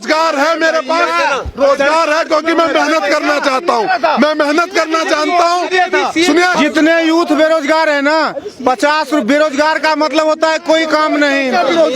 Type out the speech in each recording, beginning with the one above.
रोजगार है मेरे पास, रोजगार है क्योंकि मैं मेहनत करना चाहता हूँ, मैं मेहनत करना जानता हूँ। सुनिए, जितने यूथ बेरोजगार है ना, 50 बेरोजगार का मतलब होता है कोई काम नहीं,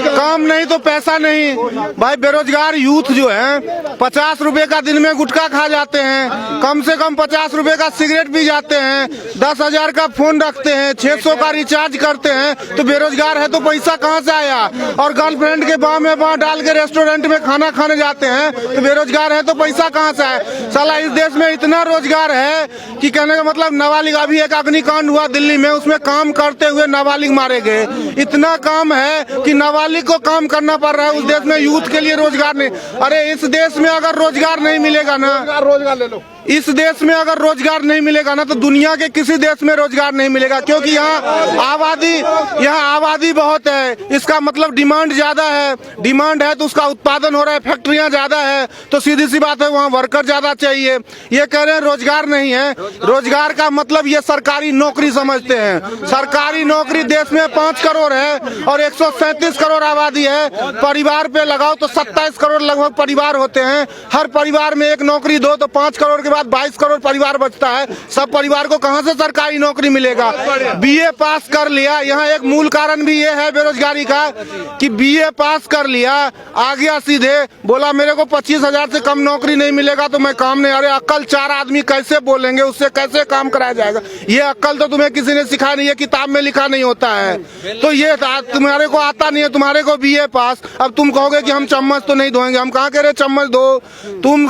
काम नहीं तो पैसा नहीं। भाई बेरोजगार यूथ जो है 50 रुपए का दिन में गुटखा खा जाते हैं, कम से कम 50 रुपए का सिगरेट पी जाते हैं, 10,000 का फोन रखते हैं, 600 का रिचार्ज करते हैं, तो बेरोजगार है तो पैसा कहाँ से आया? और गर्लफ्रेंड के बाह में बाह डाल के रेस्टोरेंट में खाना खाने जाते हैं तो बेरोजगार है तो पैसा कहाँ से आए? साला इस देश में इतना रोजगार है कि कहने का मतलब नाबालिग, अभी एक अग्निकांड हुआ दिल्ली में, उसमें काम करते हुए नाबालिग मारे गए। इतना काम है कि नाबालिग को काम करना पड़ रहा है। उस देश में यूथ के लिए रोजगार नहीं। अरे इस देश में अगर रोजगार नहीं मिलेगा ना, रोजगार ले लो। इस देश में अगर रोजगार नहीं मिलेगा ना तो दुनिया के किसी देश में रोजगार नहीं मिलेगा, क्योंकि यहाँ आबादी बहुत है। इसका मतलब डिमांड ज्यादा है, डिमांड है तो उसका उत्पादन हो रहा है, फैक्ट्रियां ज्यादा है तो सीधी सी बात है वहाँ वर्कर ज्यादा चाहिए। ये कह रहे हैं रोजगार नहीं है, रोजगार का मतलब ये सरकारी नौकरी समझते हैं। सरकारी नौकरी देश में 5 करोड़ है और 137 करोड़ आबादी है, परिवार पे लगाओ तो 27 करोड़ लगभग परिवार होते हैं। हर परिवार में एक नौकरी दो तो 5 करोड़ के 22 करोड़ परिवार बचता है। सब परिवार को कहां से सरकारी नौकरी मिलेगा? बीए पास कर लिया, यहाँ एक मूल कारण भी ये है बेरोजगारी का कि बीए पास कर लिया, आ गया सीधे बोला मेरे को 25,000 से कम नौकरी नहीं मिलेगा तो मैं काम नहीं। अरे अक्ल 4 आदमी कैसे बोलेंगे, उससे कैसे काम कराया जाएगा? ये अक्ल तो तुम्हें किसी ने सिखाया नहीं है, किताब में लिखा नहीं होता है। तो ये तुम्हारे को आता नहीं है, तुम्हारे को बीए पास, अब तुम कहोगे कि हम चम्मच तो नहीं धोएंगे। हम कहाँ कह रहे चम्मच दो, तुम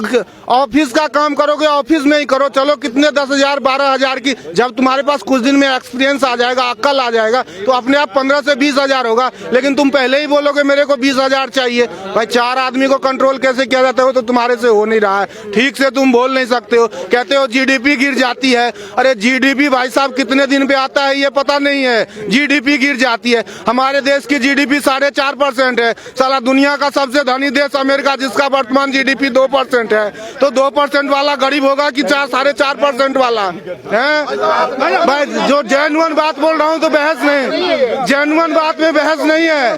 ऑफिस का काम करोगे ऑफिस में ही करो। चलो कितने 10,000 12,000 की, जब तुम्हारे पास कुछ दिन में एक्सपीरियंस आ जाएगा, अक्ल आ जाएगा तो अपने आप 15 से 20,000 होगा। लेकिन तुम पहले ही बोलोगे मेरे को 20,000 चाहिए। भाई 4 आदमी को कंट्रोल कैसे किया जाता है? तो तुम्हारे से हो नहीं रहा है, ठीक से तुम बोल नहीं सकते हो। कहते हो जीडीपी गिर जाती है। अरे जीडीपी भाई साहब कितने दिन पे आता है ये पता नहीं है, जीडीपी गिर जाती है। हमारे देश की जीडीपी 4.5% है। साला दुनिया का सबसे धनी देश अमेरिका, जिसका वर्तमान जीडीपी 2% है, तो 2% वाला गरीब होगा कि 4.5% वाला है? भाई जो जेन्युइन बात बोल रहा हूँ तो बहस नहीं, जेन्युइन बात में बहस नहीं है।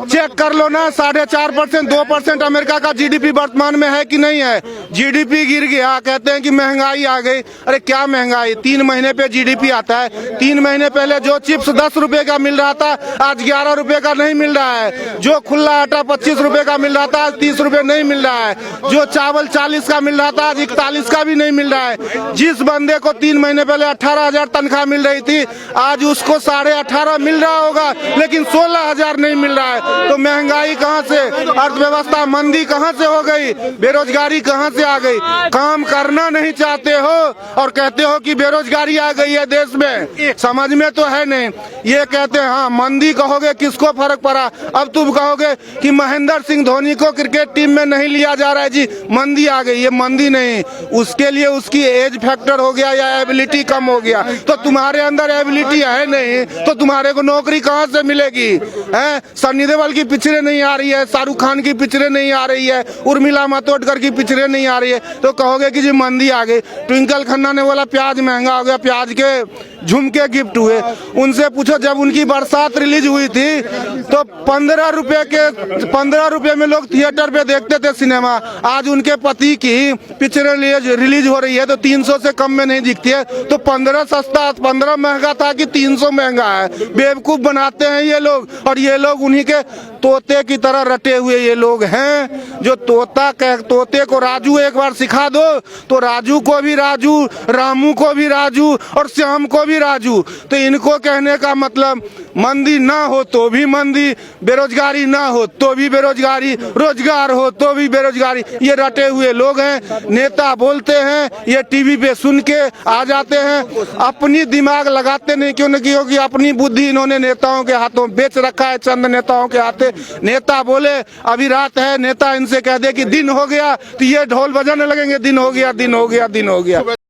चेक कर लो ना, 4.5% 2% अमेरिका का जीडीपी वर्तमान में है कि नहीं है? जीडीपी गिर गया, कहते हैं कि महंगाई आ गई। अरे क्या महंगाई? 3 महीने पे जीडीपी आता है। 3 महीने पहले जो चिप्स 10 रुपए का मिल रहा था आज 11 रुपए का नहीं मिल रहा है। जो खुला आटा 25 रुपए का मिल रहा था आज 30 रुपए नहीं मिल रहा है। जो चावल 40 का मिल रहा था आज 41 का भी नहीं मिल रहा है। जिस बंदे को 3 महीने पहले 18,000 तनख्वाह मिल रही थी आज उसको 18.5 मिल रहा होगा, लेकिन 16,000 नहीं मिल रहा है। तो महंगाई कहाँ से, अर्थव्यवस्था मंदी कहाँ से हो गई, बेरोजगारी कहाँ से आ गई? काम करना नहीं चाहते हो और कहते हो कि बेरोजगारी आ गई है देश में, समझ में तो है नहीं। ये कहते हैं हाँ मंदी, कहोगे किसको फर्क पड़ा? अब तुम कहोगे कि महेंद्र सिंह धोनी को क्रिकेट टीम में नहीं लिया जा रहा है जी, मंदी आ गई। ये मंदी नहीं, उसके लिए उसकी एज फैक्टर हो गया या एबिलिटी कम हो गया। तो तुम्हारे अंदर एबिलिटी है नहीं तो तुम्हारे को नौकरी कहाँ से मिलेगी? है सन्नी देओल की पिक्चरें नहीं आ रही है, शाहरुख खान की पिक्चरें नहीं आ रही है, उर्मिला मातोंडकर की पिक्चरें नहीं आ रही है, तो कहोगे कि जी मंदी आ गई। ट्विंकल खन्ना ने बोला प्याज महंगा हो गया, प्याज के झुमके गिफ्ट हुए। उनसे पूछो जब उनकी बरसात रिलीज हुई थी तो 15 रुपए में लोग थिएटर पे देखते थे सिनेमा। आज उनके पति की पिक्चरें रिलीज हो रही है तो 300 से कम में नहीं दिखती है। तो 15 सस्ता, 15 महंगा था कि 300 महंगा है। बेवकूफ बनाते हैं ये लोग, और ये लोग उन्हीं के तोते की तरह रटे हुए ये लोग हैं। जो तोते को राजू एक बार सिखा दो तो राजू को भी राजू, रामू को भी राजू और श्याम को भी राजू। तो इनको कहने का मतलब मंदी ना हो तो भी मंदी, बेरोजगारी ना हो तो भी बेरोजगारी, रोजगार हो तो भी बेरोजगारी। ये रटे हुए लोग हैं। नेता बोलते हैं, ये टीवी पे सुन के आ जाते हैं, अपनी दिमाग लगाते नहीं। क्योंकि अपनी बुद्धि इन्होंने नेताओं के हाथों बेच रखा है, चंद नेताओं के हाथे। नेता बोले अभी रात है, नेता इनसे कह दे कि दिन हो गया तो ये ढोल बजाने लगेंगे, दिन हो गया, दिन हो गया, दिन हो गया।